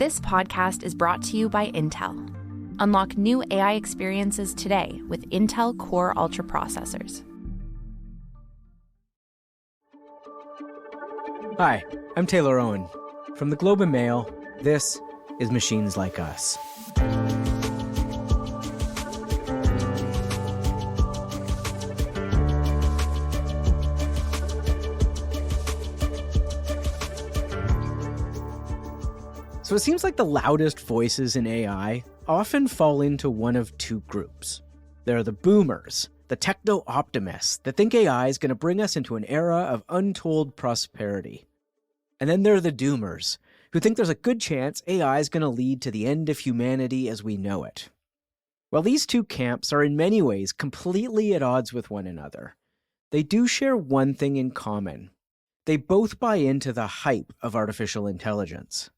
This podcast is brought to you by Intel. Unlock new AI experiences today with Intel Core Ultra processors. Hi, I'm Taylor Owen. From the Globe and Mail, this is Machines Like Us. So it seems like the loudest voices in AI often fall into one of two groups. There are the boomers, the techno-optimists that think AI is going to bring us into an era of untold prosperity. And then there are the doomers, who think there's a good chance AI is going to lead to the end of humanity as we know it. While these two camps are in many ways completely at odds with one another, they do share one thing in common. They both buy into the hype of artificial intelligence.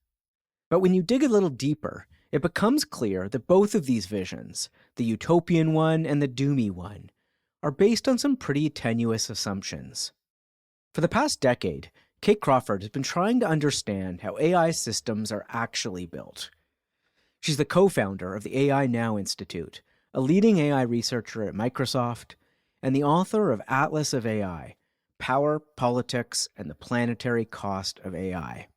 But when you dig a little deeper, it becomes clear that both of these visions, the utopian one and the doomy one, are based on some pretty tenuous assumptions. For the past decade, Kate Crawford has been trying to understand how AI systems are actually built. She's the co-founder of the AI Now Institute, a leading AI researcher at Microsoft, and the author of Atlas of AI, Power, Politics, and the Planetary Cost of AI.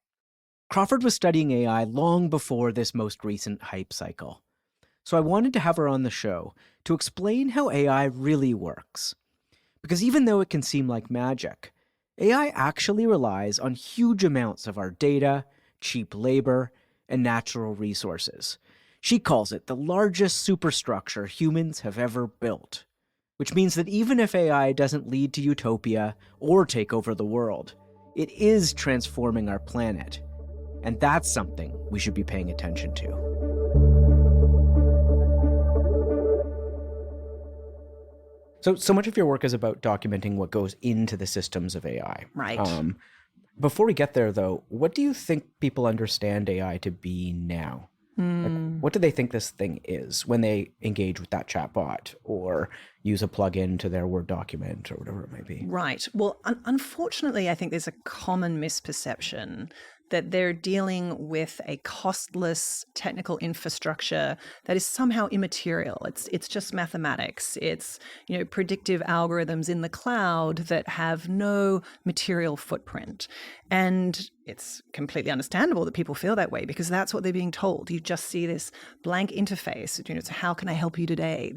Crawford was studying AI long before this most recent hype cycle. So I wanted to have her on the show to explain how AI really works. Because even though it can seem like magic, AI actually relies on huge amounts of our data, cheap labor, and natural resources. She calls it the largest superstructure humans have ever built. Which means that even if AI doesn't lead to utopia or take over the world, it is transforming our planet. And that's something we should be paying attention to. So much of your work is about documenting what goes into the systems of AI. Right. Before we get there, though, what do you think people understand AI to be now? Like, what do they think this thing is when they engage with that chatbot or use a plugin to their Word document or whatever it might be? Right. Well, unfortunately, I think there's a common misperception that they're dealing with a costless technical infrastructure that is somehow immaterial. It's just mathematics. It's, predictive algorithms in the cloud that have no material footprint. And it's completely understandable that people feel that way because that's what they're being told. You just see this blank interface. So how can I help you today?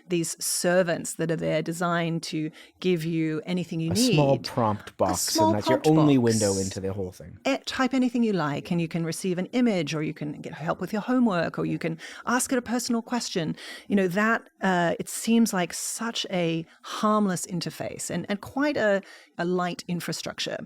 These servants that are there designed to give you anything you need. A small prompt box, and that's your only window into the whole thing. Type anything you like, and you can receive an image, or you can get help with your homework, or you can ask it a personal question. It seems like such a harmless interface and quite a light infrastructure.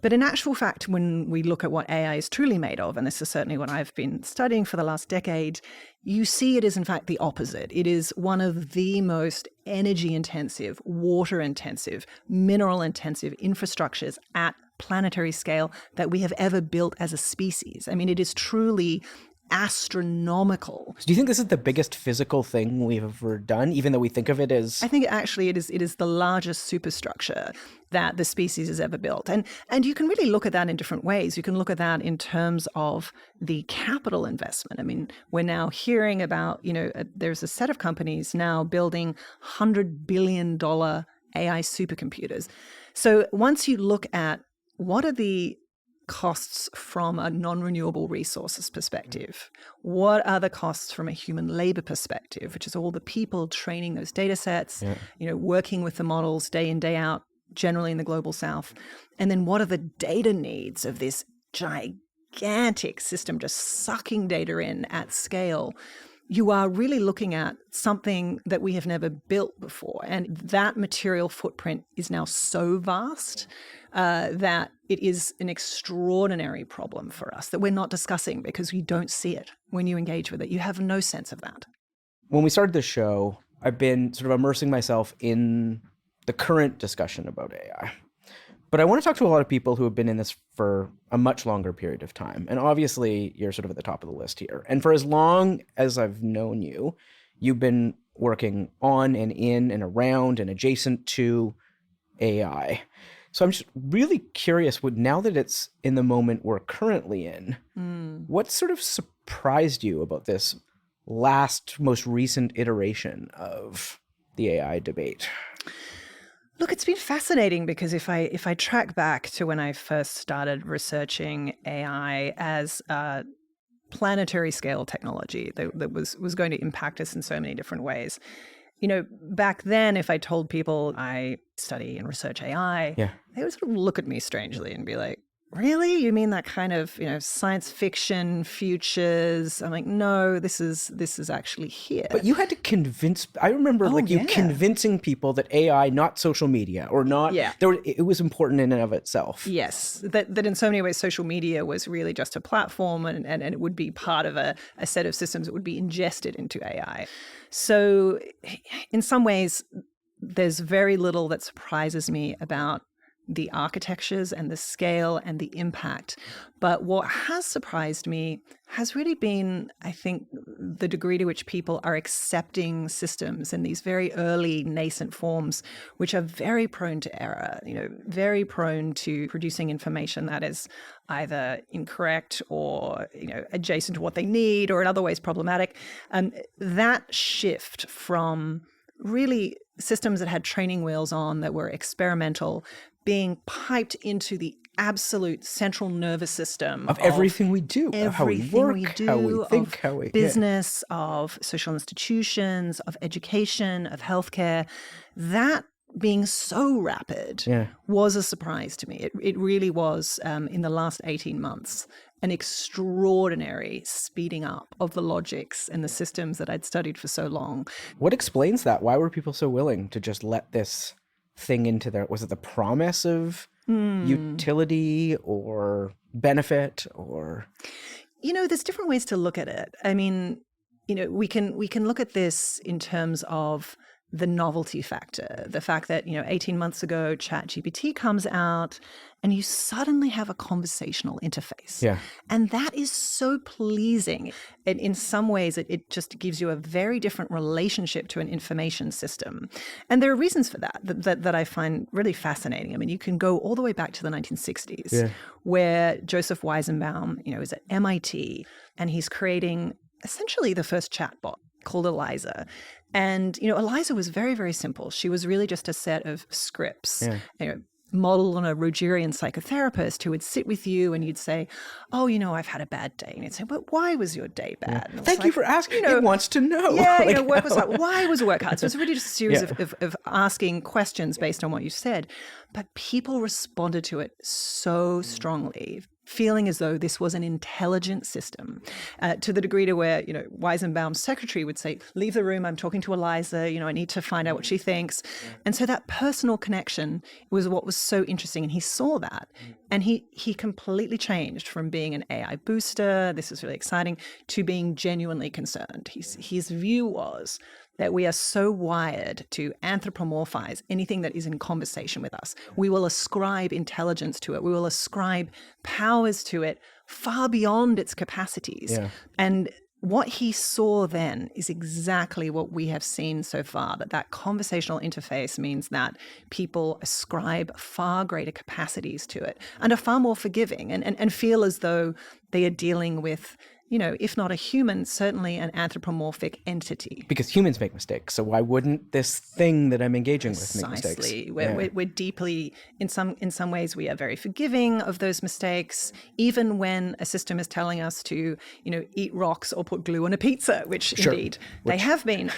But in actual fact, when we look at what AI is truly made of, and this is certainly what I've been studying for the last decade, you see it is in fact the opposite. It is one of the most energy-intensive, water-intensive, mineral-intensive infrastructures at planetary scale that we have ever built as a species. I mean, it is truly astronomical. So do you think this is the biggest physical thing we've ever done, even though we think of it as... I think actually it is the largest superstructure that the species has ever built. And you can really look at that in different ways. You can look at that in terms of the capital investment. I mean, we're now hearing about, there's a set of companies now building $100 billion AI supercomputers. So once you look at what are the costs from a non-renewable resources perspective? What are the costs from a human labor perspective, which is all the people training those data sets, working with the models day in, day out, generally in the global south? And then what are the data needs of this gigantic system just sucking data in at scale? You are really looking at something that we have never built before. And that material footprint is now so vast that it is an extraordinary problem for us that we're not discussing because you don't see it when you engage with it. You have no sense of that. When we started this show, I've been sort of immersing myself in the current discussion about AI. But I want to talk to a lot of people who have been in this for a much longer period of time. And obviously, you're sort of at the top of the list here. And for as long as I've known you, you've been working on and in and around and adjacent to AI. So I'm just really curious, now that it's in the moment we're currently in, what sort of surprised you about this most recent iteration of the AI debate? Look, it's been fascinating because if I track back to when I first started researching AI as a planetary scale technology that was going to impact us in so many different ways. Back then, if I told people I study and research AI, they would sort of look at me strangely and be like, really? You mean that kind of, science fiction futures? I'm like, no, this is actually here. But you had to convince, I remember you convincing people that AI, not social media or not, it was important in and of itself. Yes, that in so many ways, social media was really just a platform and it would be part of a set of systems that would be ingested into AI. So in some ways, there's very little that surprises me about the architectures and the scale and the impact. But what has surprised me has really been, I think, the degree to which people are accepting systems in these very early nascent forms, which are very prone to error, very prone to producing information that is either incorrect or, adjacent to what they need or in other ways problematic. That shift from really systems that had training wheels on that were experimental being piped into the absolute central nervous system of everything we do, how we work, how we think, how we business, of social institutions, of education, of healthcare. That being so rapid was a surprise to me. It really was, in the last 18 months, an extraordinary speeding up of the logics and the systems that I'd studied for so long. What explains that? Why were people so willing to just let this thing into their, was it the promise of utility or benefit or? There's different ways to look at it. I mean, we can look at this in terms of the novelty factor, the fact that, 18 months ago, ChatGPT comes out and you suddenly have a conversational interface. Yeah. And that is so pleasing. And in some ways, it just gives you a very different relationship to an information system. And there are reasons for that I find really fascinating. I mean, you can go all the way back to the 1960s, where Joseph Weizenbaum, is at MIT, and he's creating essentially the first chatbot called Eliza. And, Eliza was very, very simple. She was really just a set of scripts, modeled on a Rogerian psychotherapist who would sit with you and you'd say, oh, I've had a bad day. And you'd say, but why was your day bad? Thank you for asking. It wants to know. Yeah, work was like, why was work hard? So it's really just a series of asking questions based on what you said. But people responded to it so strongly, feeling as though this was an intelligent system, to the degree to where, Weizenbaum's secretary would say, leave the room, I'm talking to Eliza, I need to find out what she thinks. And so that personal connection was what was so interesting. And he saw that. And he completely changed from being an AI booster, this is really exciting, to being genuinely concerned. His view was that we are so wired to anthropomorphize anything that is in conversation with us. We will ascribe intelligence to it. We will ascribe powers to it far beyond its capacities. Yeah. And what he saw then is exactly what we have seen so far, that conversational interface means that people ascribe far greater capacities to it and are far more forgiving and feel as though they are dealing with, if not a human, certainly an anthropomorphic entity. Because humans make mistakes. So why wouldn't this thing that I'm engaging with make mistakes? Precisely. We're deeply, in some ways, we are very forgiving of those mistakes, even when a system is telling us to, eat rocks or put glue on a pizza, which indeed they have been.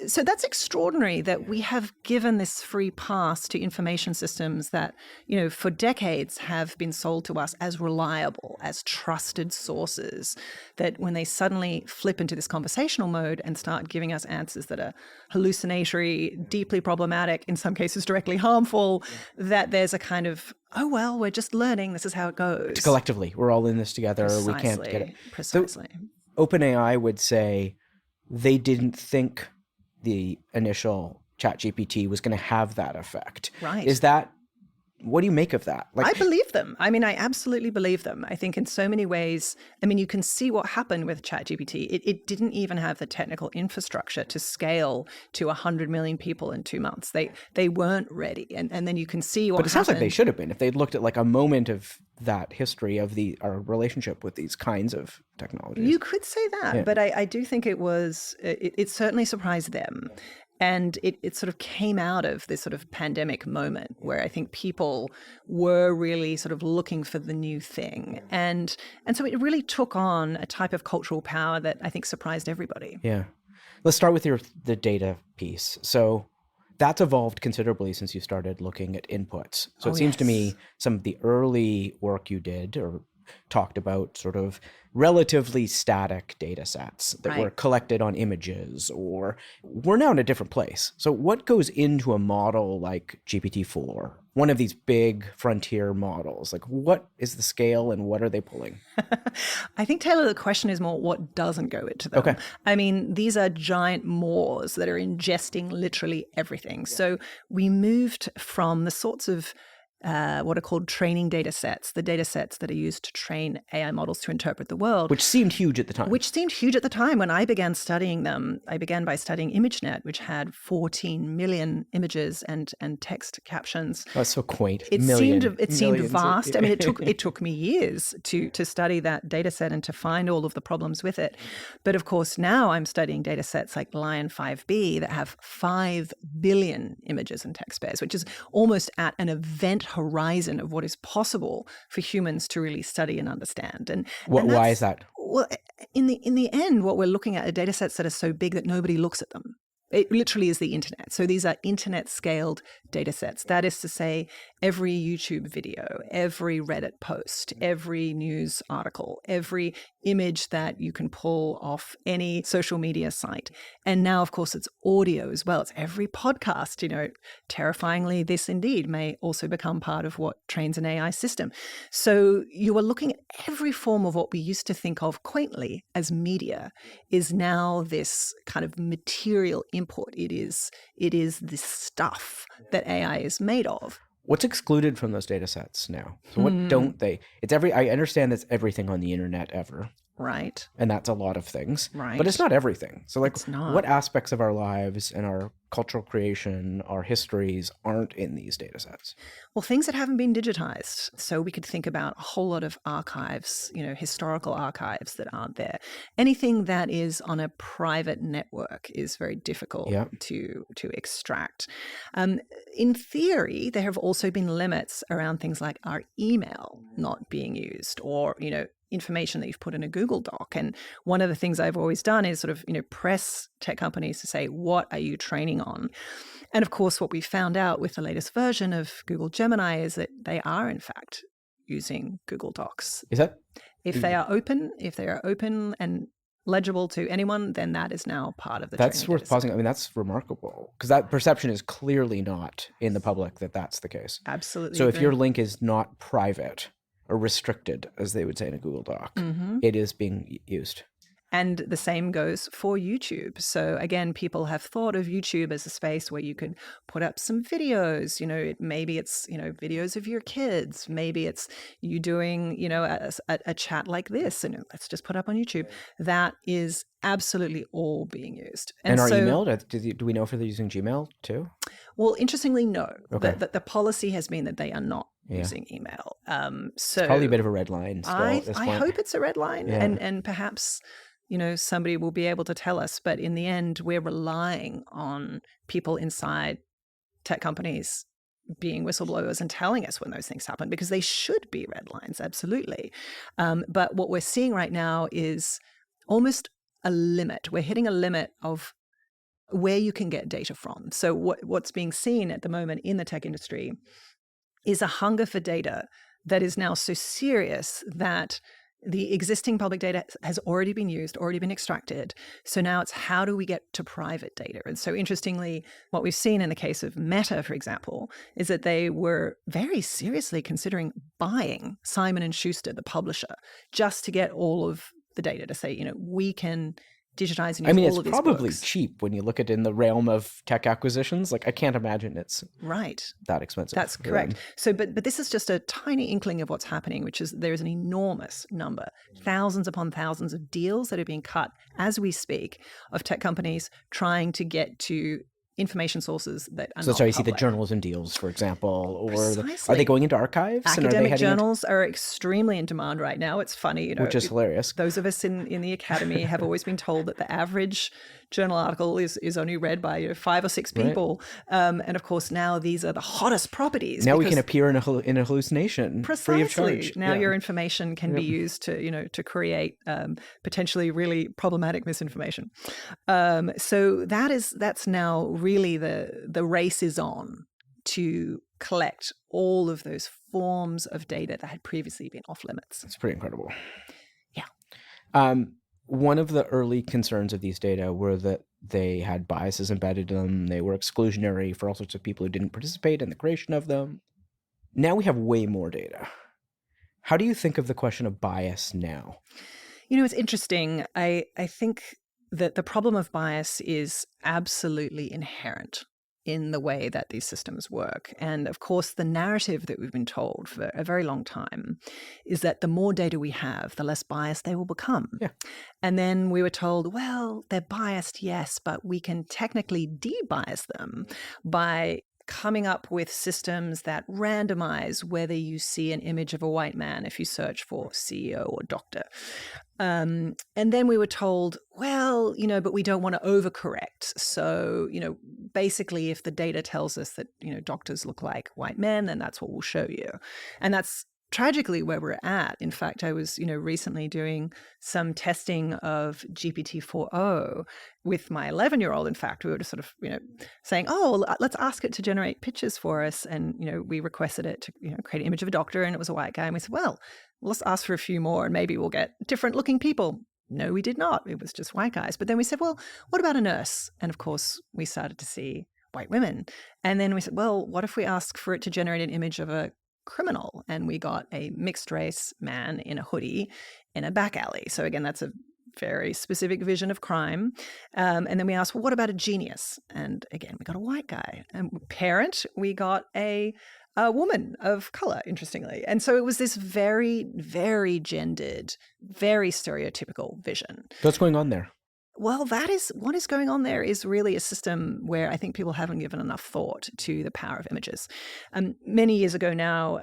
So that's extraordinary that we have given this free pass to information systems that, for decades have been sold to us as reliable, as trusted sources. That when they suddenly flip into this conversational mode and start giving us answers that are hallucinatory, deeply problematic, in some cases directly harmful, that there's a kind of, oh, well, we're just learning. This is how it goes. Collectively, we're all in this together. Precisely. We can't get it. Precisely. So, OpenAI would say they didn't think the initial ChatGPT was going to have that effect. Right. Is that What do you make of that? I believe them. I mean, I absolutely believe them. I think in so many ways, I mean, you can see what happened with ChatGPT. It didn't even have the technical infrastructure to scale to 100 million people in 2 months. They weren't ready. And then you can see what happened. But it sounds like they should have been if they'd looked at like a moment of that history of our relationship with these kinds of technologies. You could say that, Yeah. but I do think it certainly surprised them. And it sort of came out of this sort of pandemic moment where I think people were really sort of looking for the new thing. And so it really took on a type of cultural power that I think surprised everybody. Yeah. Let's start with the data piece. So that's evolved considerably since you started looking at inputs. So it seems to me some of the early work you did or talked about sort of relatively static data sets that were collected on images, or we're now in a different place. So what goes into a model like GPT-4, one of these big frontier models? Like, what is the scale and what are they pulling? I think, Taylor, the question is more what doesn't go into them. Okay. I mean, these are giant maws that are ingesting literally everything. So we moved from the sorts of what are called training data sets, the data sets that are used to train AI models to interpret the world. Which seemed huge at the time. When I began studying them. I began by studying ImageNet, which had 14 million images and text captions. That's so quaint. It seemed vast. I mean, it took me years to study that data set and to find all of the problems with it. But of course, now I'm studying data sets like Lion 5B that have 5 billion images and text pairs, which is almost at an event horizon of what is possible for humans to really study and understand. And why is that? Well, in the end, what we're looking at are data sets that are so big that nobody looks at them. It literally is the internet. So these are internet-scaled data sets. That is to say, every YouTube video, every Reddit post, every news article, every image that you can pull off any social media site. And now, of course, it's audio as well. It's every podcast. You know, terrifyingly, this indeed may also become part of what trains an AI system. So you are looking at every form of what we used to think of quaintly as media is now this kind of material input. It is this stuff that AI is made of. What's excluded from those data sets now? So what don't they? I understand that's everything on the internet ever. Right. And that's a lot of things. Right. But it's not everything. So like not. What aspects of our lives and our cultural creation, our histories aren't in these data sets? Well, things that haven't been digitized. So we could think about a whole lot of archives, historical archives that aren't there. Anything that is on a private network is very difficult to extract. In theory, there have also been limits around things like our email not being used, or, information that you've put in a Google Doc. And one of the things I've always done is sort of, press tech companies to say, what are you training on? And of course, what we found out with the latest version of Google Gemini is that they are, in fact, using Google Docs. Is that? If they are open and legible to anyone, then that is now part of the That's training worth data set. pausing. I mean, that's remarkable because that perception is clearly not in the public that that's the case. Absolutely. So if your link is not private or restricted, as they would say in a Google Doc, it is being used. And the same goes for YouTube. So again, people have thought of YouTube as a space where you could put up some videos. Maybe it's videos of your kids. Maybe it's you doing a chat like this, and let's just put up on YouTube. That is absolutely all being used. And our email? Do we know if they're using Gmail too? Well, interestingly, no. Okay. The policy has been that they are not using email. So it's probably a bit of a red line still at this point. I hope it's a red line, and perhaps somebody will be able to tell us. But in the end, we're relying on people inside tech companies being whistleblowers and telling us when those things happen, because they should be red lines, absolutely. But what we're seeing right now is almost a limit. We're hitting a limit of where you can get data from. So what's being seen at the moment in the tech industry is a hunger for data that is now so serious that the existing public data has already been used, already been extracted. So now it's how do we get to private data? And so interestingly, what we've seen in the case of Meta, for example, is that they were very seriously considering buying Simon & Schuster, the publisher, just to get all of the data to say, we can digitize and I use mean, all it's of these probably books. cheap when you look at it in the realm of tech acquisitions. Like, I can't imagine it's Right. that expensive. That's for correct. them. So, but this is just a tiny inkling of what's happening, which is there is an enormous number, thousands upon thousands of deals that are being cut as we speak of tech companies trying to get to information sources that are So that's not why you see the public. journalism deals, for example, or are Precisely. they going into archives? And are they Academic heading journals are extremely in demand right now. It's funny, which is hilarious. Those of us in the academy have always been told that the average journal article is only read by 5 or 6 people. And of course, now these are the hottest properties. Now we can appear in a hallucination free of charge. Now your information can be used to to create potentially really problematic misinformation. So that's now really the race is on to collect all of those forms of data that had previously been off limits. It's pretty incredible. Yeah. One of the early concerns of these data were that they had biases embedded in them. They were exclusionary for all sorts of people who didn't participate in the creation of them. Now we have way more data. How do you think of the question of bias now? It's interesting. I think that the problem of bias is absolutely inherent in the way that these systems work. And of course, the narrative that we've been told for a very long time is that the more data we have, the less biased they will become. Yeah. And then we were told, well, they're biased, yes, but we can technically de-bias them by coming up with systems that randomize whether you see an image of a white man if you search for CEO or doctor. And then we were told, well, but we don't want to overcorrect. So, basically, if the data tells us that, doctors look like white men, then that's what we'll show you. And that's tragically where we're at. In fact, I was, recently doing some testing of GPT-4o with my 11-year-old. In fact, we were just sort of, saying, oh, let's ask it to generate pictures for us. And, we requested it to, create an image of a doctor, and it was a white guy. And we said, well, let's ask for a few more and maybe we'll get different looking people. No, we did not. It was just white guys. But then we said, well, what about a nurse? And of course, we started to see white women. And then we said, well, what if we ask for it to generate an image of a criminal? And we got a mixed race man in a hoodie in a back alley. So again, that's a very specific vision of crime. And then we asked, well, what about a genius? And again, we got a white guy. And parent, we got a woman of color, interestingly. And so it was this very, very gendered, very stereotypical vision. What's going on there? Well, what is going on there is really a system where I think people haven't given enough thought to the power of images. Many years ago now,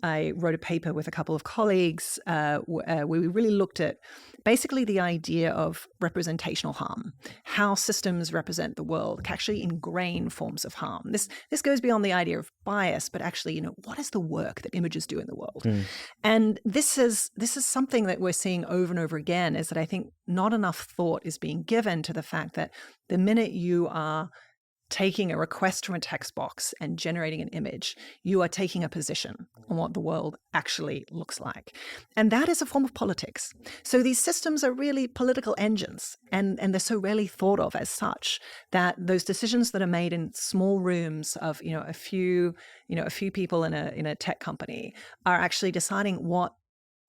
I wrote a paper with a couple of colleagues where we really looked at basically the idea of representational harm, how systems represent the world can actually ingrain forms of harm. This goes beyond the idea of bias, but actually, what is the work that images do in the world? And this is something that we're seeing over and over again, is that I think not enough thought is being given to the fact that the minute you are taking a request from a text box and generating an image, you are taking a position on what the world actually looks like. And that is a form of politics. So these systems are really political engines, and they're so rarely thought of as such that those decisions that are made in small rooms of, a few people in a tech company are actually deciding what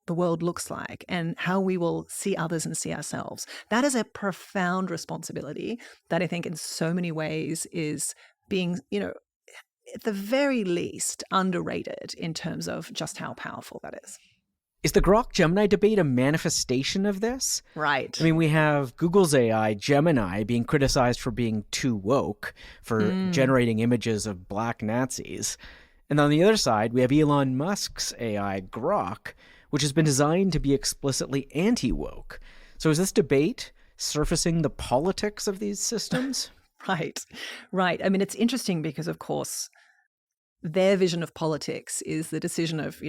the world looks like and how we will see others and see ourselves. That is a profound responsibility that I think in so many ways is being, at the very least, underrated in terms of just how powerful that is. Is the Grok Gemini debate a manifestation of this? Right. I mean, we have Google's AI, Gemini, being criticized for being too woke, for generating images of black Nazis. And on the other side, we have Elon Musk's AI, Grok, which has been designed to be explicitly anti-woke. So is this debate surfacing the politics of these systems? Right. I mean, it's interesting because, of course, their vision of politics is the decision of,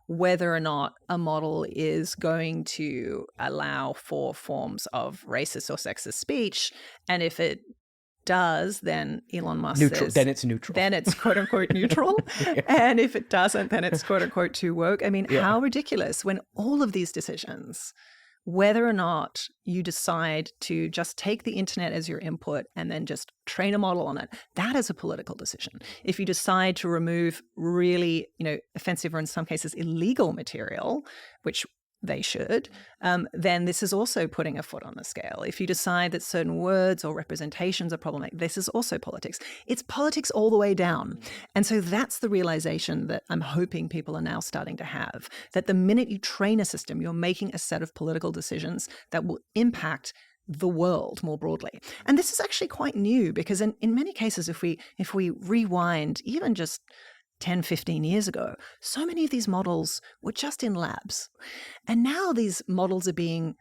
whether or not a model is going to allow for forms of racist or sexist speech. And if it does, then Elon Musk says... Then it's neutral. Then it's quote-unquote neutral. Yeah. And if it doesn't, then it's quote-unquote too woke. I mean, how ridiculous when all of these decisions, whether or not you decide to just take the internet as your input and then just train a model on it, that is a political decision. If you decide to remove really, offensive or in some cases illegal material, which they should, then this is also putting a foot on the scale. If you decide that certain words or representations are problematic, this is also politics. It's politics all the way down. And so that's the realization that I'm hoping people are now starting to have, that the minute you train a system, you're making a set of political decisions that will impact the world more broadly. And this is actually quite new because in many cases, if we rewind even just 10, 15 years ago, so many of these models were just in labs. And now these models are being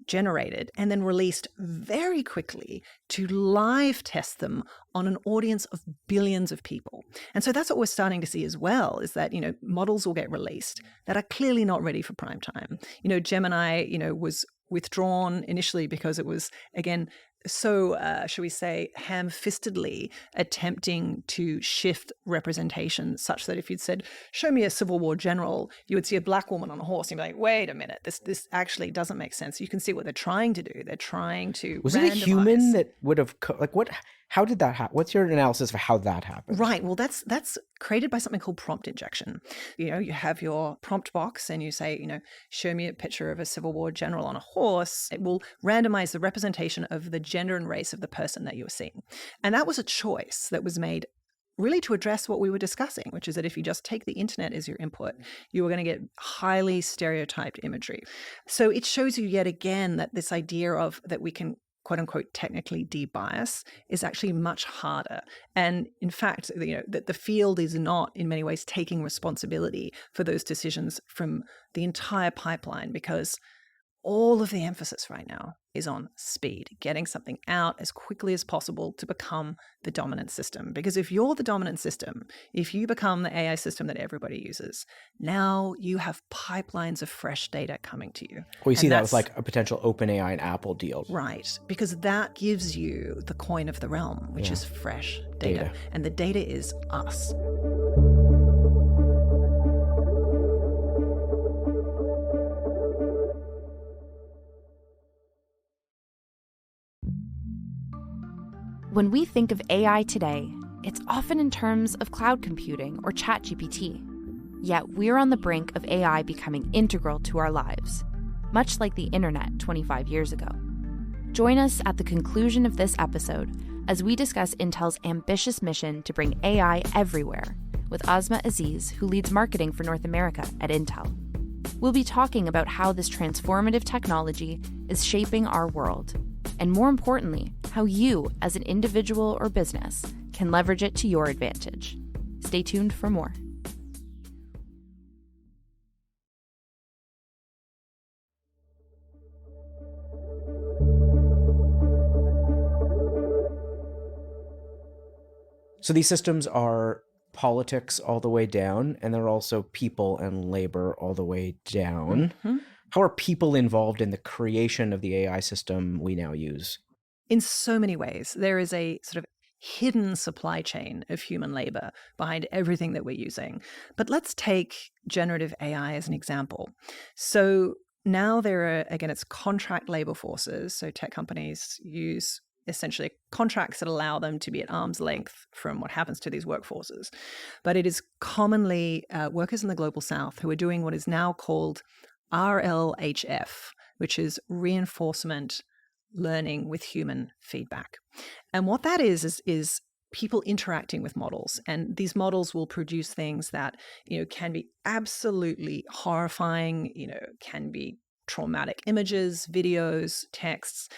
generated and then released very quickly to live test them on an audience of billions of people. And so that's what we're starting to see as well, is that, models will get released that are clearly not ready for prime time. Gemini, was withdrawn initially because it was, again, so, shall we say, ham-fistedly attempting to shift representation such that if you'd said, show me a Civil War general, you would see a black woman on a horse and you'd be like, wait a minute, this actually doesn't make sense. You can see what they're trying to do. They're trying to Was it a human that would have, how did that happen? What's your analysis of how that happened? Right. Well, that's created by something called prompt injection. You have your prompt box and you say, show me a picture of a Civil War general on a horse. It will randomize the representation of the gender and race of the person that you're seeing. And that was a choice that was made really to address what we were discussing, which is that if you just take the internet as your input, you are going to get highly stereotyped imagery. So it shows you yet again that this idea of that we can quote unquote technically debias is actually much harder. And in fact, that the field is not in many ways taking responsibility for those decisions from the entire pipeline, because all of the emphasis right now is on speed, getting something out as quickly as possible to become the dominant system. Because if you're the dominant system, if you become the AI system that everybody uses, now you have pipelines of fresh data coming to you. Well, you see that was like a potential OpenAI and Apple deal. Right, because that gives you the coin of the realm, which is fresh data. And the data is us. When we think of AI today, it's often in terms of cloud computing or ChatGPT. Yet we're on the brink of AI becoming integral to our lives, much like the internet 25 years ago. Join us at the conclusion of this episode as we discuss Intel's ambitious mission to bring AI everywhere with Asma Aziz, who leads marketing for North America at Intel. We'll be talking about how this transformative technology is shaping our world, and more importantly, how you, as an individual or business, can leverage it to your advantage. Stay tuned for more. So these systems are politics all the way down, and they're also people and labor all the way down. Mm-hmm. How are people involved in the creation of the AI system we now use? In so many ways. There is a sort of hidden supply chain of human labor behind everything that we're using. But let's take generative AI as an example. So now there are, again, it's contract labor forces. So tech companies use essentially contracts that allow them to be at arm's length from what happens to these workforces. But it is commonly workers in the global south who are doing what is now called RLHF, which is reinforcement learning with human feedback. And what that is people interacting with models. And these models will produce things that, can be absolutely horrifying, can be traumatic images, videos, texts.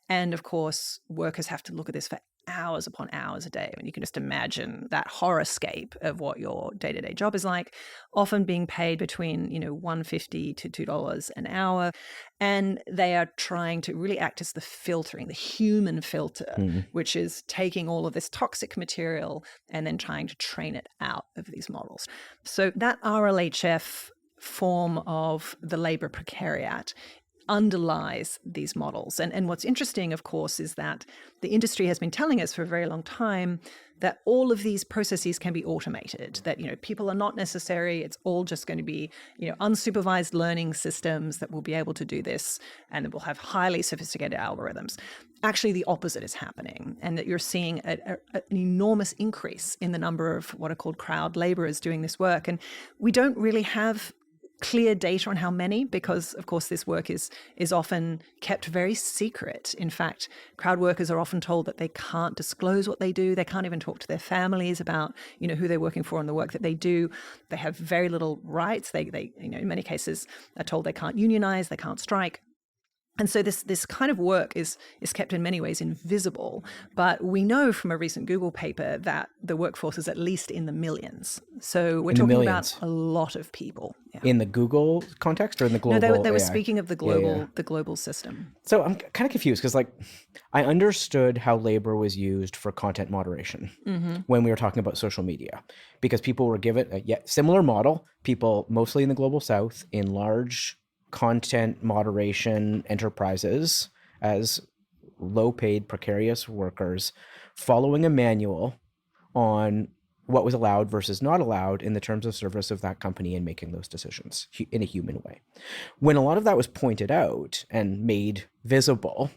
And of course, workers have to look at this for hours upon hours a day. And you can just imagine that horrorscape of what your day-to-day job is like, often being paid between, $1.50 to $2 an hour. And they are trying to really act as the filtering, the human filter, which is taking all of this toxic material and then trying to train it out of these models. So that RLHF form of the labor precariat underlies these models. And what's interesting, of course, is that the industry has been telling us for a very long time that all of these processes can be automated, that, people are not necessary. It's all just going to be, unsupervised learning systems that will be able to do this, and that will have highly sophisticated algorithms. Actually, the opposite is happening, and that you're seeing an enormous increase in the number of what are called crowd laborers doing this work. And we don't really have clear data on how many, because of course this work is often kept very secret. In fact, crowd workers are often told that they can't disclose what they do. They can't even talk to their families about, who they're working for and the work that they do. They have very little rights. They in many cases are told they can't unionize, they can't strike. And so this kind of work is kept in many ways invisible. But we know from a recent Google paper that the workforce is at least in the millions. So we're talking about a lot of people. Yeah. In the Google context or in the global? No, they were speaking of the global system. So I'm kind of confused because I understood how labor was used for content moderation when we were talking about social media, because people were given a similar model, people mostly in the global south in large content moderation enterprises as low-paid, precarious workers following a manual on what was allowed versus not allowed in the terms of service of that company and making those decisions in a human way. When a lot of that was pointed out and made visible,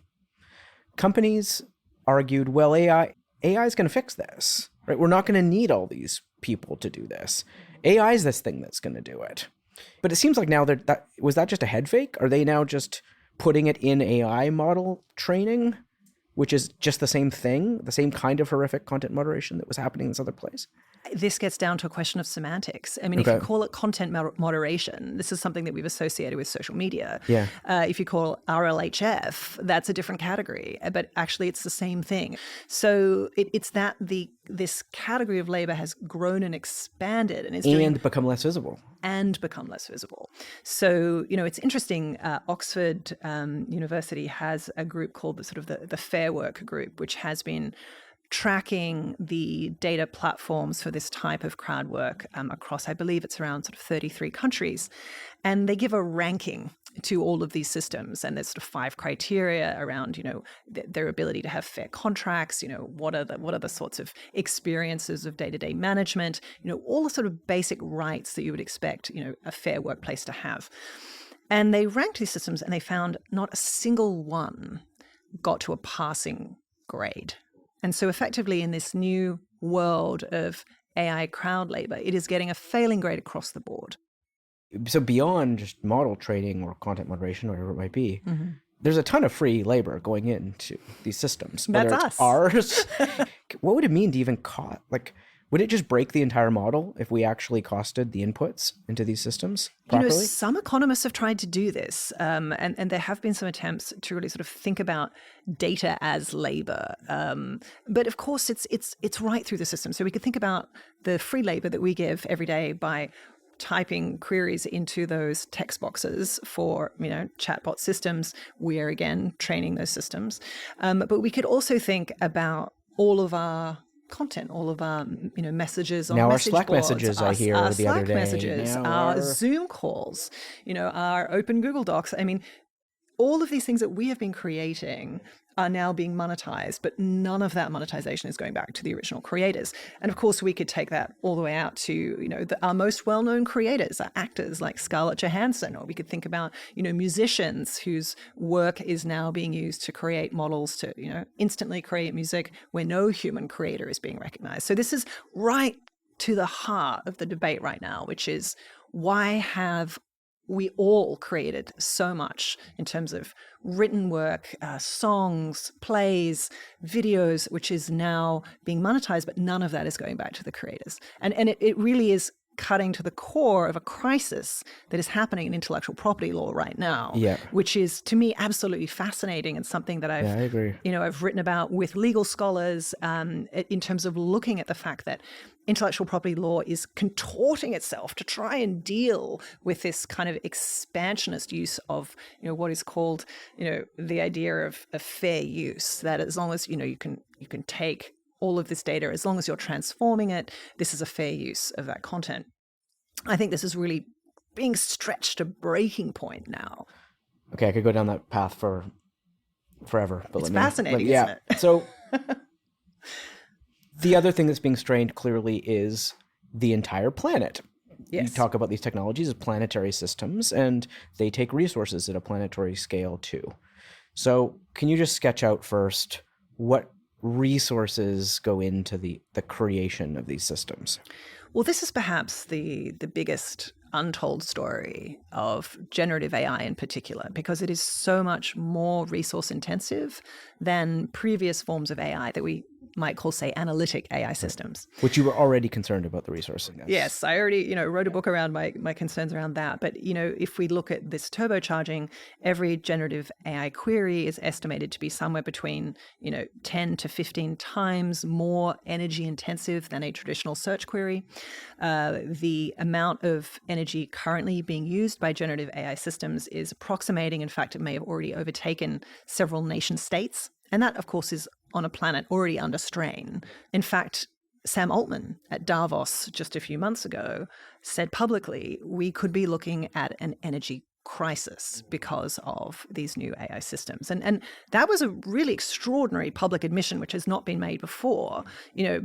companies argued, well, AI is going to fix this, right? We're not going to need all these people to do this. AI is this thing that's going to do it. But it seems like now was that just a head fake? Are they now just putting it in AI model training, which is just the same thing, the same kind of horrific content moderation that was happening in this other place? This gets down to a question of semantics. I mean, if you call it content moderation, this is something that we've associated with social media. Yeah. If you call RLHF, that's a different category, but actually it's the same thing. So it's that this category of labor has grown and expanded and become less visible. So, it's interesting. Oxford University has a group called the Fair Work Group, which has been tracking the data platforms for this type of crowd work across, I believe it's around 33 countries. And they give a ranking to all of these systems. And there's 5 criteria around, their ability to have fair contracts, what are the sorts of experiences of day-to-day management, all the basic rights that you would expect, a fair workplace to have. And they ranked these systems and they found not a single one got to a passing grade. And so effectively in this new world of AI crowd labor, it is getting a failing grade across the board. So beyond just model training or content moderation, whatever it might be, there's a ton of free labor going into these systems. That's whether it's ours. What would it mean to even cost? Would it just break the entire model if we actually costed the inputs into these systems properly? Some economists have tried to do this, and there have been some attempts to really think about data as labor. But of course, it's right through the system. So we could think about the free labor that we give every day by typing queries into those text boxes for, chatbot systems. We're again training those systems. But we could also think about all of our content, all of our messages on message Slack boards, messages our the Slack other day, messages, our Zoom calls, our open Google Docs. I mean, all of these things that we have been creating are now being monetized, but none of that monetization is going back to the original creators. And of course, we could take that all the way out to, our most well-known creators are actors like Scarlett Johansson, or we could think about, musicians whose work is now being used to create models to, instantly create music where no human creator is being recognized. So this is right to the heart of the debate right now, which is why have we all created so much in terms of written work, songs, plays, videos, which is now being monetized, but none of that is going back to the creators. And it really is cutting to the core of a crisis that is happening in intellectual property law right now, which is, to me, absolutely fascinating and something that I've, I agree. I've written about with legal scholars in terms of looking at the fact that intellectual property law is contorting itself to try and deal with this kind of expansionist use of, what is called, the idea of fair use, that as long as, you can take all of this data, as long as you're transforming it, this is a fair use of that content. I think this is really being stretched to breaking point now. Okay, I could go down that path for forever. But it's fascinating, isn't it? So the other thing that's being strained clearly is the entire planet. Yes. You talk about these technologies as planetary systems, and they take resources at a planetary scale too. So can you just sketch out first what resources go into the creation of these systems? Well, this is perhaps the biggest untold story of generative AI in particular, because it is so much more resource intensive than previous forms of AI that we might call, say, analytic AI systems. Which you were already concerned about the resourcing. Yes, I already, wrote a book around my concerns around that. But, if we look at this turbocharging, every generative AI query is estimated to be somewhere between, 10 to 15 times more energy intensive than a traditional search query. The amount of energy currently being used by generative AI systems is approximating. In fact, it may have already overtaken several nation states. And that, of course, is on a planet already under strain. In fact, Sam Altman at Davos just a few months ago said publicly, we could be looking at an energy crisis because of these new AI systems. And that was a really extraordinary public admission, which has not been made before,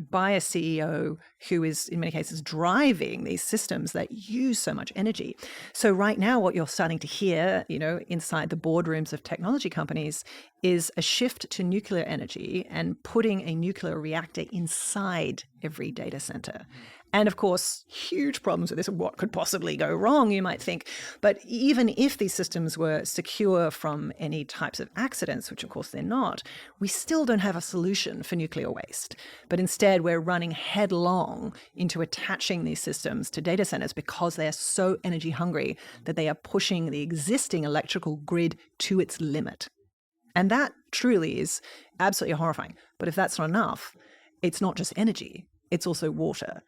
by a CEO who is in many cases driving these systems that use so much energy. So right now, what you're starting to hear, inside the boardrooms of technology companies is a shift to nuclear energy and putting a nuclear reactor inside every data center. And of course, huge problems with this. What could possibly go wrong, you might think. But even if these systems were secure from any types of accidents, which of course they're not, we still don't have a solution for nuclear waste. But instead, we're running headlong into attaching these systems to data centers because they are so energy hungry that they are pushing the existing electrical grid to its limit. And that truly is absolutely horrifying. But if that's not enough, it's not just energy, it's also water.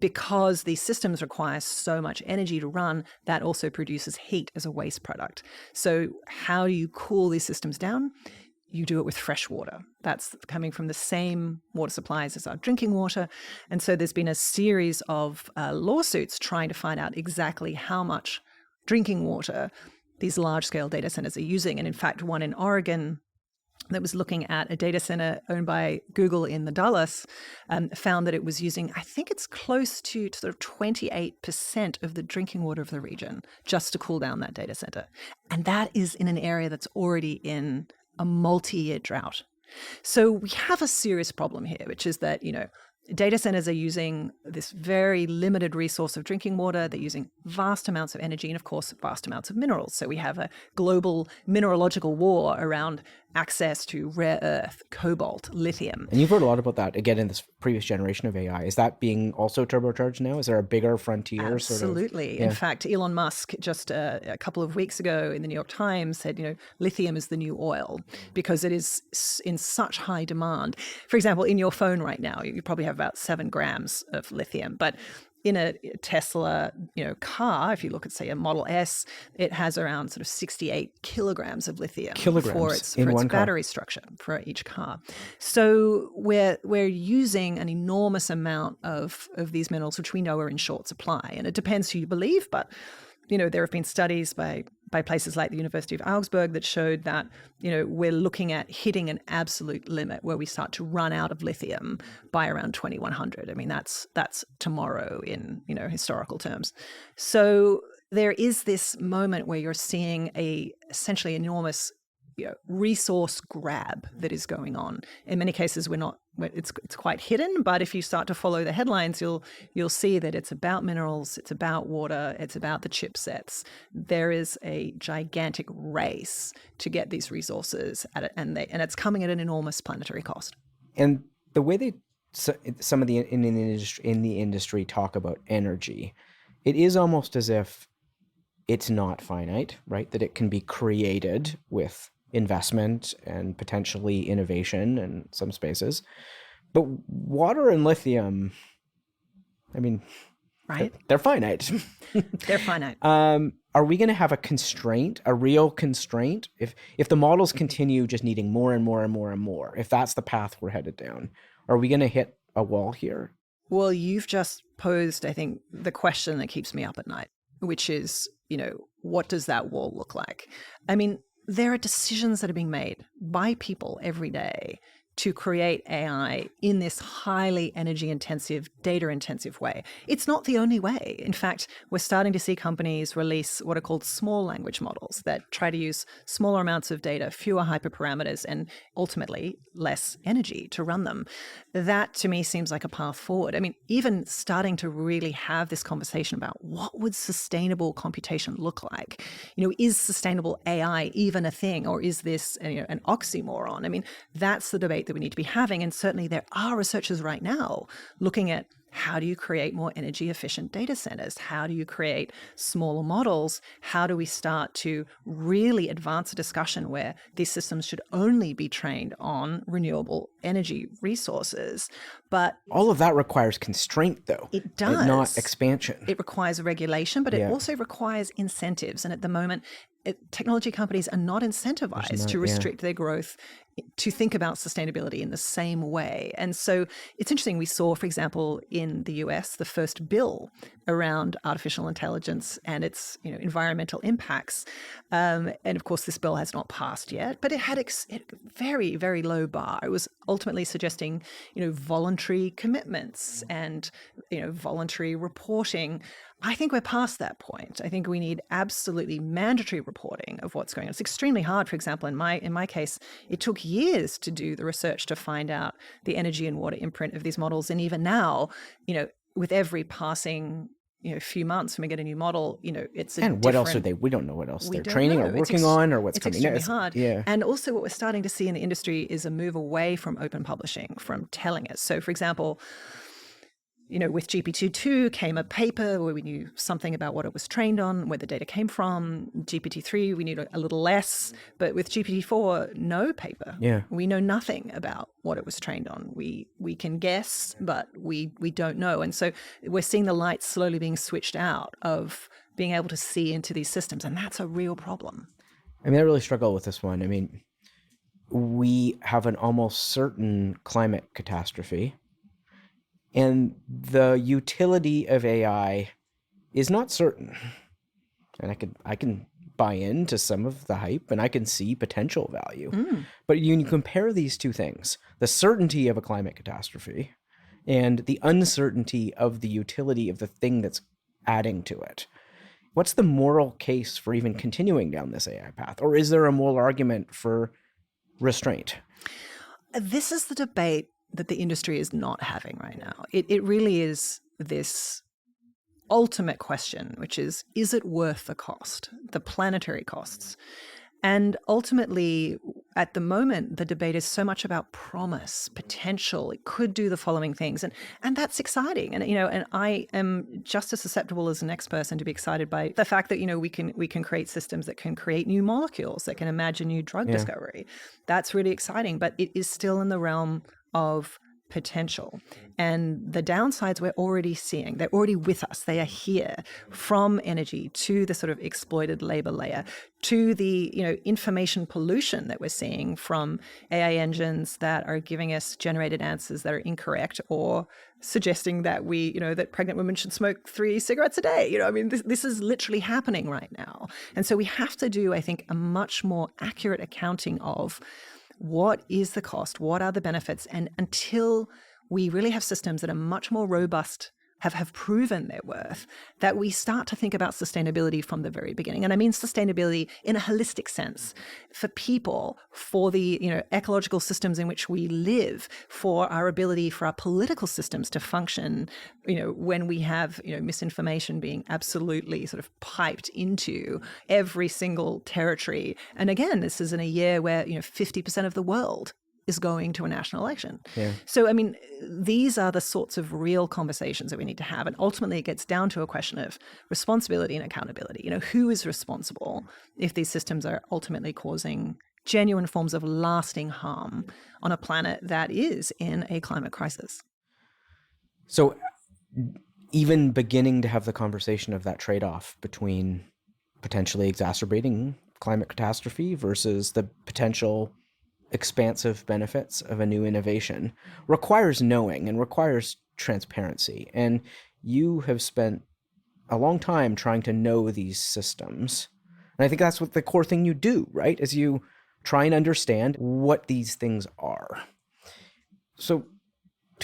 Because these systems require so much energy to run, that also produces heat as a waste product. So how do you cool these systems down? You do it with fresh water. That's coming from the same water supplies as our drinking water. And so there's been a series of lawsuits trying to find out exactly how much drinking water these large-scale data centers are using. And in fact, one in Oregon that was looking at a data center owned by Google in the Dallas found that it was using, I think it's close to sort of 28% of the drinking water of the region just to cool down that data center. And that is in an area that's already in a multi-year drought. So we have a serious problem here, which is that, data centers are using this very limited resource of drinking water. They're using vast amounts of energy and, of course, vast amounts of minerals. So we have a global mineralogical war around access to rare earth, cobalt, lithium. And you've heard a lot about that, again, in this previous generation of AI. Is that being also turbocharged now? Is there a bigger frontier? Absolutely. Sort of? Yeah. In fact, Elon Musk just a couple of weeks ago in the New York Times said, lithium is the new oil because it is in such high demand. For example, in your phone right now, you probably have about 7 grams of lithium, but in a Tesla, car, if you look at, say, a Model S, it has around sort of 68 kilograms of lithium for its battery structure for each car. So we're using an enormous amount of these minerals, which we know are in short supply. And it depends who you believe, but there have been studies by places like the University of Augsburg that showed that, we're looking at hitting an absolute limit where we start to run out of lithium by around 2100. I mean, that's tomorrow in, historical terms. So there is this moment where you're seeing a essentially enormous resource grab that is going on. In many cases, it's quite hidden, but if you start to follow the headlines, you'll see that it's about minerals, it's about water, it's about the chipsets. There is a gigantic race to get these resources at it, and it's coming at an enormous planetary cost. And the way some of the in the industry talk about energy, it is almost as if it's not finite, right? That it can be created with investment and potentially innovation in some spaces. But water and lithium, I mean, right? They're finite. They're finite. Are we going to have a constraint, a real constraint? If the models continue just needing more and more and more and more, if that's the path we're headed down, are we going to hit a wall here? Well, you've just posed, I think, the question that keeps me up at night, which is, what does that wall look like? I mean, there are decisions that are being made by people every day to create AI in this highly energy intensive, data intensive way. It's not the only way. In fact, we're starting to see companies release what are called small language models that try to use smaller amounts of data, fewer hyperparameters, and ultimately less energy to run them. That to me seems like a path forward. I mean, even starting to really have this conversation about what would sustainable computation look like? Is sustainable AI even a thing, or is this an oxymoron? I mean, that's the debate that we need to be having. And certainly there are researchers right now looking at how do you create more energy efficient data centers? How do you create smaller models? How do we start to really advance a discussion where these systems should only be trained on renewable energy resources? But all of that requires constraint, though. It does. Not expansion. It requires regulation, but it also requires incentives. And at the moment, technology companies are not incentivized to restrict their growth to think about sustainability in the same way. And so it's interesting. We saw, for example, in the US, the first bill around artificial intelligence and its environmental impacts. And of course, this bill has not passed yet, but it had a very, very low bar. It was ultimately suggesting, voluntary commitments and, voluntary reporting. I think we're past that point. I think we need absolutely mandatory reporting of what's going on. It's extremely hard. For example, in my case, it took years to do the research to find out the energy and water imprint of these models. And even now, with every passing few months when we get a new model, it's what else are they? We don't know what else they're training or working on or what's coming next. It's extremely hard. Yeah. And also what we're starting to see in the industry is a move away from open publishing, from telling it. So for example, with GPT-2 came a paper where we knew something about what it was trained on, where the data came from. GPT-3, we knew a little less. But with GPT-4, no paper. Yeah. We know nothing about what it was trained on. We can guess, but we don't know. And so we're seeing the light slowly being switched out of being able to see into these systems. And that's a real problem. I mean, I really struggle with this one. I mean, we have an almost certain climate catastrophe. And the utility of AI is not certain. And I can buy into some of the hype and I can see potential value. But you compare these two things, the certainty of a climate catastrophe and the uncertainty of the utility of the thing that's adding to it. What's the moral case for even continuing down this AI path? Or is there a moral argument for restraint? This is the debate that the industry is not having right now. It really is this ultimate question, which is it worth the cost, the planetary costs? And ultimately, at the moment, the debate is so much about promise, potential. It could do the following things, and that's exciting. And and I am just as susceptible as the next person to be excited by the fact that we can create systems that can create new molecules, that can imagine new drug discovery. That's really exciting, but it is still in the realm of potential. And the downsides we're already seeing, they're already with us. They are here, from energy to the sort of exploited labor layer to the information pollution that we're seeing from AI engines that are giving us generated answers that are incorrect or suggesting that that pregnant women should smoke 3 cigarettes a day. I mean, this is literally happening right now. And so we have to do, I think, a much more accurate accounting of what is the cost? What are the benefits? And until we really have systems that are much more robust, have proven their worth, that we start to think about sustainability from the very beginning. And I mean sustainability in a holistic sense for people, for the ecological systems in which we live, for our ability for our political systems to function, when we have misinformation being absolutely sort of piped into every single territory. And again, this is in a year where 50% of the world is going to a national election. Yeah. So, I mean, these are the sorts of real conversations that we need to have. And ultimately, it gets down to a question of responsibility and accountability. Who is responsible if these systems are ultimately causing genuine forms of lasting harm on a planet that is in a climate crisis? So even beginning to have the conversation of that trade-off between potentially exacerbating climate catastrophe versus the potential expansive benefits of a new innovation requires knowing and requires transparency. And you have spent a long time trying to know these systems. And I think that's what the core thing you do, right? Is you try and understand what these things are. So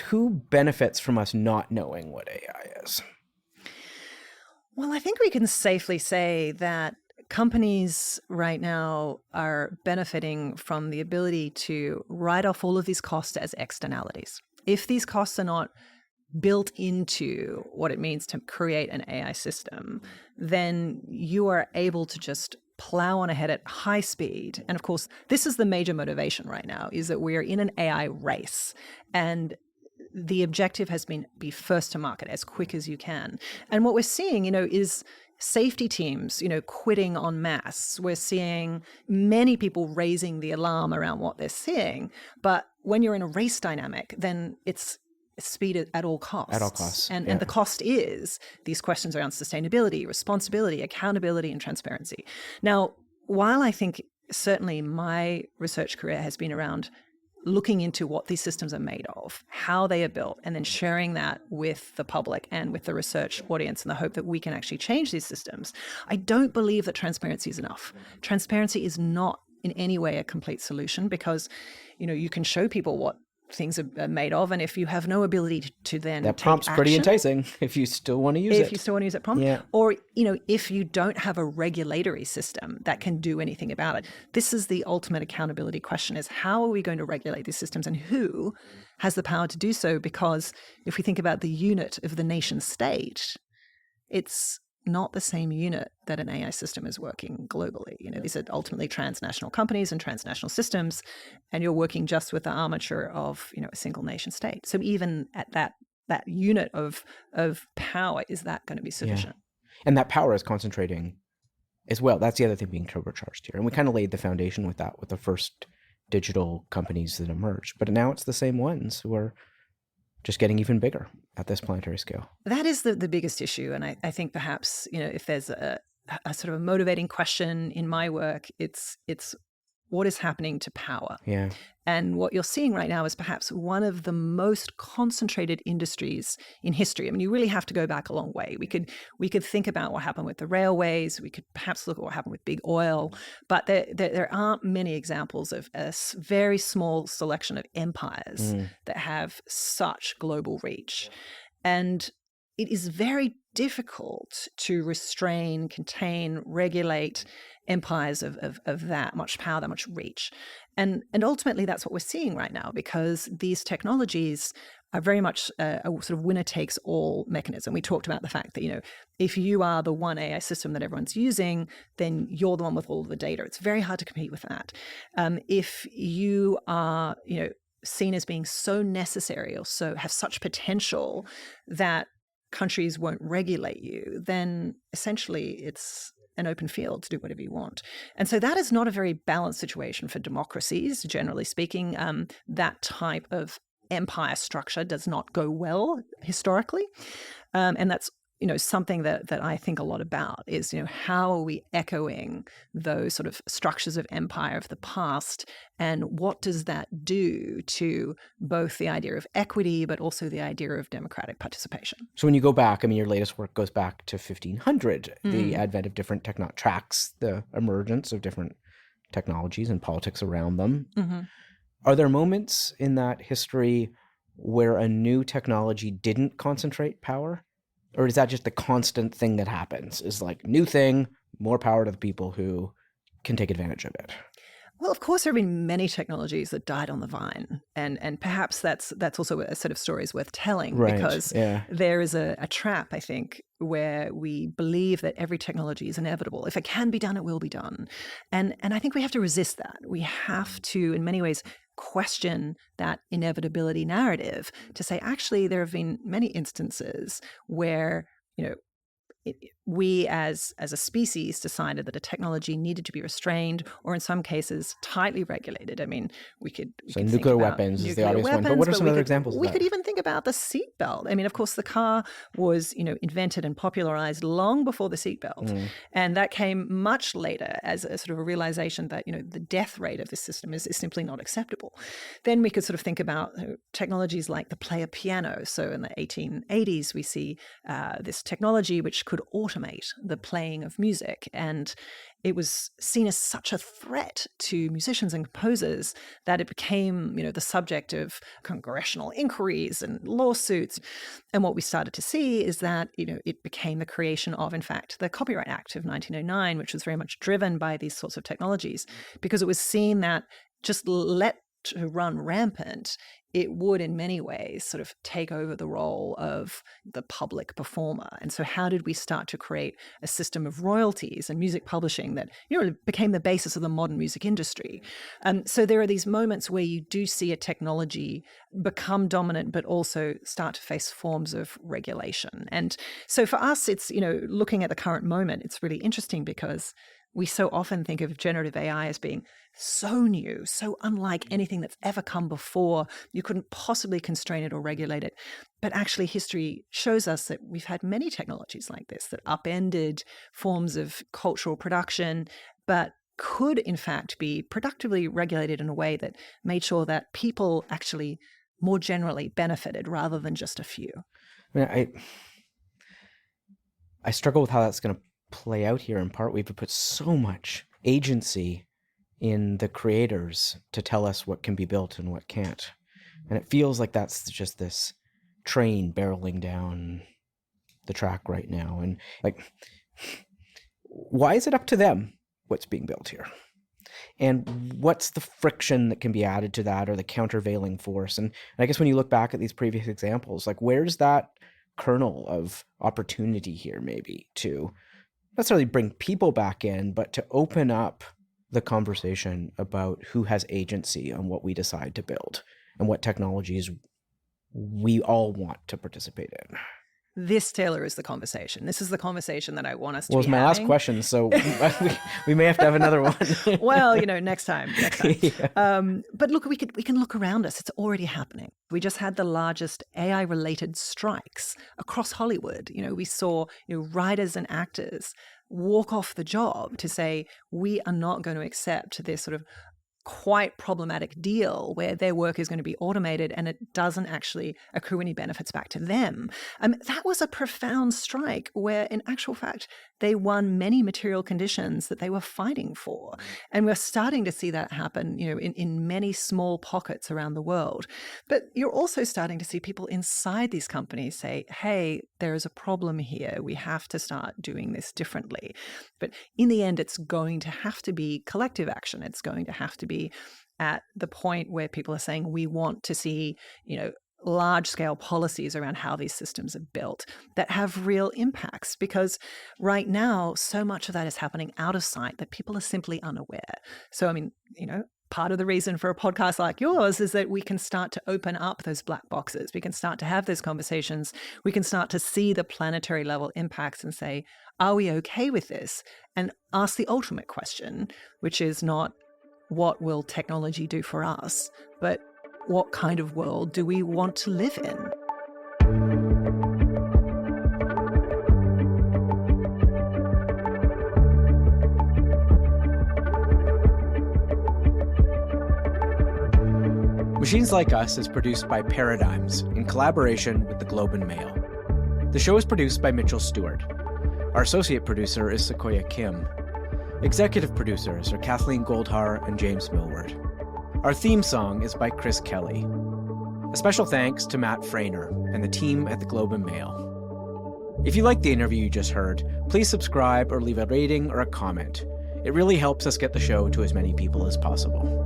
who benefits from us not knowing what AI is? Well, I think we can safely say that companies right now are benefiting from the ability to write off all of these costs as externalities. If these costs are not built into what it means to create an AI system, then you are able to just plow on ahead at high speed. And of course, this is the major motivation right now, is that we are in an AI race. And the objective has been be first to market as quick as you can. And what we're seeing, is safety teams, quitting en masse. We're seeing many people raising the alarm around what they're seeing. But when you're in a race dynamic, then it's speed at all costs. At all costs. And yeah. the cost is these questions around sustainability, responsibility, accountability, and transparency. Now, while I think certainly my research career has been around looking into what these systems are made of, how they are built, and then sharing that with the public and with the research audience in the hope that we can actually change these systems, I don't believe that transparency is enough. Transparency is not in any way a complete solution because, you can show people what things are made of, and if you have no ability to then that take prompt's action, pretty enticing if you still want to use it. If you still want to use that prompt, yeah. or if you don't have a regulatory system that can do anything about it. This is the ultimate accountability question: is how are we going to regulate these systems, and who has the power to do so? Because if we think about the unit of the nation state, it's not the same unit that an AI system is working globally. These are ultimately transnational companies and transnational systems, and you're working just with the armature of, a single nation state. So even at that unit of power, is that going to be sufficient? Yeah. And that power is concentrating as well. That's the other thing being turbocharged here. And we kind of laid the foundation with that, with the first digital companies that emerged. But now it's the same ones who are just getting even bigger at this planetary scale. That is the biggest issue. And I think perhaps, if there's a sort of a motivating question in my work, it's what is happening to power. Yeah. And what you're seeing right now is perhaps one of the most concentrated industries in history. I mean, you really have to go back a long way. We could think about what happened with the railways. We could perhaps look at what happened with big oil. But there aren't many examples of a very small selection of empires that have such global reach. And it is very difficult to restrain, contain, regulate empires of that much power, that much reach. And ultimately, that's what we're seeing right now, because these technologies are very much a sort of winner-takes-all mechanism. We talked about the fact that, if you are the one AI system that everyone's using, then you're the one with all of the data. It's very hard to compete with that. If you are, seen as being so necessary or so have such potential that countries won't regulate you, then essentially it's an open field to do whatever you want. And so that is not a very balanced situation for democracies, generally speaking. That type of empire structure does not go well historically. And that's something that I think a lot about is, how are we echoing those sort of structures of empire of the past, and what does that do to both the idea of equity, but also the idea of democratic participation? So when you go back, your latest work goes back to 1500, the advent of different tracks, the emergence of different technologies and politics around them. Mm-hmm. Are there moments in that history where a new technology didn't concentrate power? Or is that just the constant thing that happens? Is like new thing, more power to the people who can take advantage of it? Well, of course, there have been many technologies that died on the vine, and perhaps that's also a set of stories worth telling, right, because there is a trap, I think, where we believe that every technology is inevitable. If it can be done, it will be done, and I think we have to resist that. We have to, in many ways, question that inevitability narrative to say, actually, there have been many instances where, we as a species decided that a technology needed to be restrained, or in some cases tightly regulated. I mean, we could nuclear weapons is the obvious one, but what are some other examples of that? We could even think about the seatbelt. I mean, of course, the car was invented and popularized long before the seatbelt, and that came much later as a sort of a realization that the death rate of this system is simply not acceptable. Then we could sort of think about technologies like the player piano. So in the 1880s, we see this technology which could automate the playing of music. And it was seen as such a threat to musicians and composers that it became, the subject of congressional inquiries and lawsuits. And what we started to see is that, it became the creation of, in fact, the Copyright Act of 1909, which was very much driven by these sorts of technologies, because it was seen that just let to run rampant, it would in many ways sort of take over the role of the public performer. And so how did we start to create a system of royalties and music publishing that became the basis of the modern music industry? So there are these moments where you do see a technology become dominant, but also start to face forms of regulation. And so for us, it's, looking at the current moment, it's really interesting because we so often think of generative AI as being so new, so unlike anything that's ever come before. You couldn't possibly constrain it or regulate it. But actually, history shows us that we've had many technologies like this that upended forms of cultural production, but could, in fact, be productively regulated in a way that made sure that people actually more generally benefited rather than just a few. I struggle with how that's going to play out here. In part, we've put so much agency in the creators to tell us what can be built and what can't. And it feels like that's just this train barreling down the track right now. And why is it up to them what's being built here? And what's the friction that can be added to that, or the countervailing force? And I guess when you look back at these previous examples, where's that kernel of opportunity here, maybe to not necessarily bring people back in, but to open up the conversation about who has agency on what we decide to build and what technologies we all want to participate in? This, Taylor, is the conversation. This is the conversation that I want us to be having. Well, it's my last question, so we may have to have another one. Well, next time. Yeah. But look, we can look around us. It's already happening. We just had the largest AI-related strikes across Hollywood. We saw writers and actors walk off the job to say, we are not going to accept this sort of quite problematic deal where their work is going to be automated and it doesn't actually accrue any benefits back to them. That was a profound strike where, in actual fact, they won many material conditions that they were fighting for. And we're starting to see that happen, in many small pockets around the world. But you're also starting to see people inside these companies say, hey, there is a problem here. We have to start doing this differently. But in the end, it's going to have to be collective action. It's going to have to be at the point where people are saying we want to see, large-scale policies around how these systems are built that have real impacts. Because right now, so much of that is happening out of sight that people are simply unaware. So, part of the reason for a podcast like yours is that we can start to open up those black boxes. We can start to have those conversations. We can start to see the planetary level impacts and say, are we okay with this? And ask the ultimate question, which is not, what will technology do for us, but what kind of world do we want to live in? Machines Like Us is produced by Paradigms in collaboration with the Globe and Mail. The show is produced by Mitchell Stewart. Our associate producer is Sequoia Kim. Executive producers are Kathleen Goldhar and James Millward. Our theme song is by Chris Kelly. A special thanks to Matt Frainer and the team at the Globe and Mail. If you liked the interview you just heard, please subscribe or leave a rating or a comment. It really helps us get the show to as many people as possible.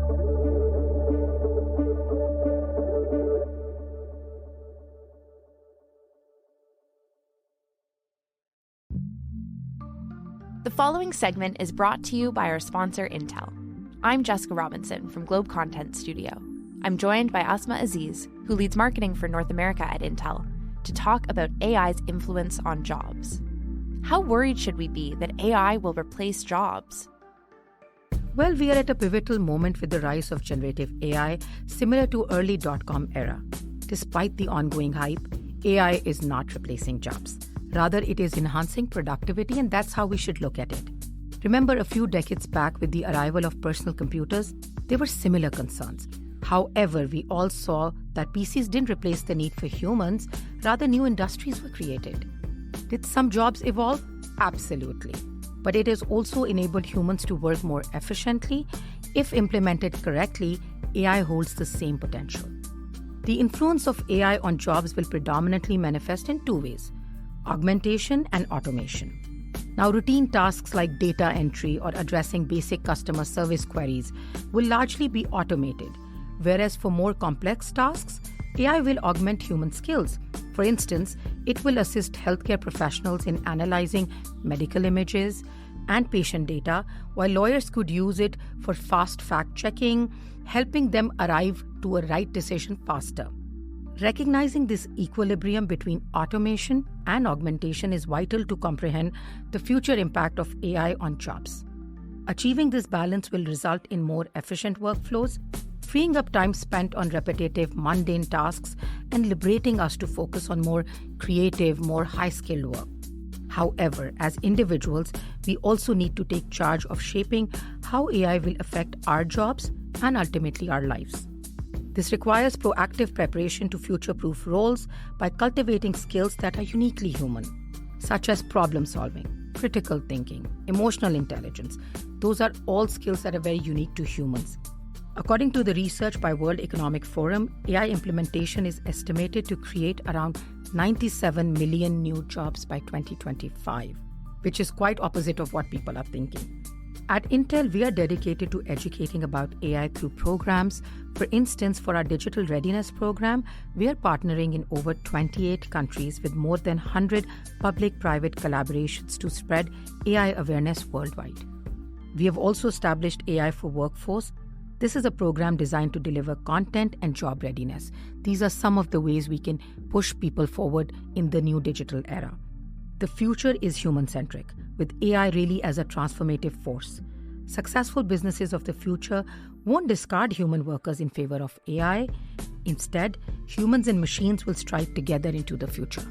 The following segment is brought to you by our sponsor, Intel. I'm Jessica Robinson from Globe Content Studio. I'm joined by Asma Aziz, who leads marketing for North America at Intel, to talk about AI's influence on jobs. How worried should we be that AI will replace jobs? Well, we are at a pivotal moment with the rise of generative AI, similar to early .com era. Despite the ongoing hype, AI is not replacing jobs. Rather, it is enhancing productivity, and that's how we should look at it. Remember, a few decades back with the arrival of personal computers, there were similar concerns. However, we all saw that PCs didn't replace the need for humans, rather new industries were created. Did some jobs evolve? Absolutely. But it has also enabled humans to work more efficiently. If implemented correctly, AI holds the same potential. The influence of AI on jobs will predominantly manifest in two ways: augmentation and automation. Now, routine tasks like data entry or addressing basic customer service queries will largely be automated, whereas for more complex tasks, AI will augment human skills. For instance, it will assist healthcare professionals in analyzing medical images and patient data, while lawyers could use it for fast fact-checking, helping them arrive to a right decision faster. Recognizing this equilibrium between automation and augmentation is vital to comprehend the future impact of AI on jobs. Achieving this balance will result in more efficient workflows, freeing up time spent on repetitive, mundane tasks and liberating us to focus on more creative, more high-skilled work. However, as individuals, we also need to take charge of shaping how AI will affect our jobs and ultimately our lives. This requires proactive preparation to future-proof roles by cultivating skills that are uniquely human, such as problem-solving, critical thinking, emotional intelligence. Those are all skills that are very unique to humans. According to the research by World Economic Forum, AI implementation is estimated to create around 97 million new jobs by 2025, which is quite opposite of what people are thinking. At Intel, we are dedicated to educating about AI through programs. For instance, for our digital readiness program, we are partnering in over 28 countries with more than 100 public-private collaborations to spread AI awareness worldwide. We have also established AI for Workforce. This is a program designed to deliver content and job readiness. These are some of the ways we can push people forward in the new digital era. The future is human-centric, with AI really as a transformative force. Successful businesses of the future won't discard human workers in favor of AI. Instead, humans and machines will stride together into the future.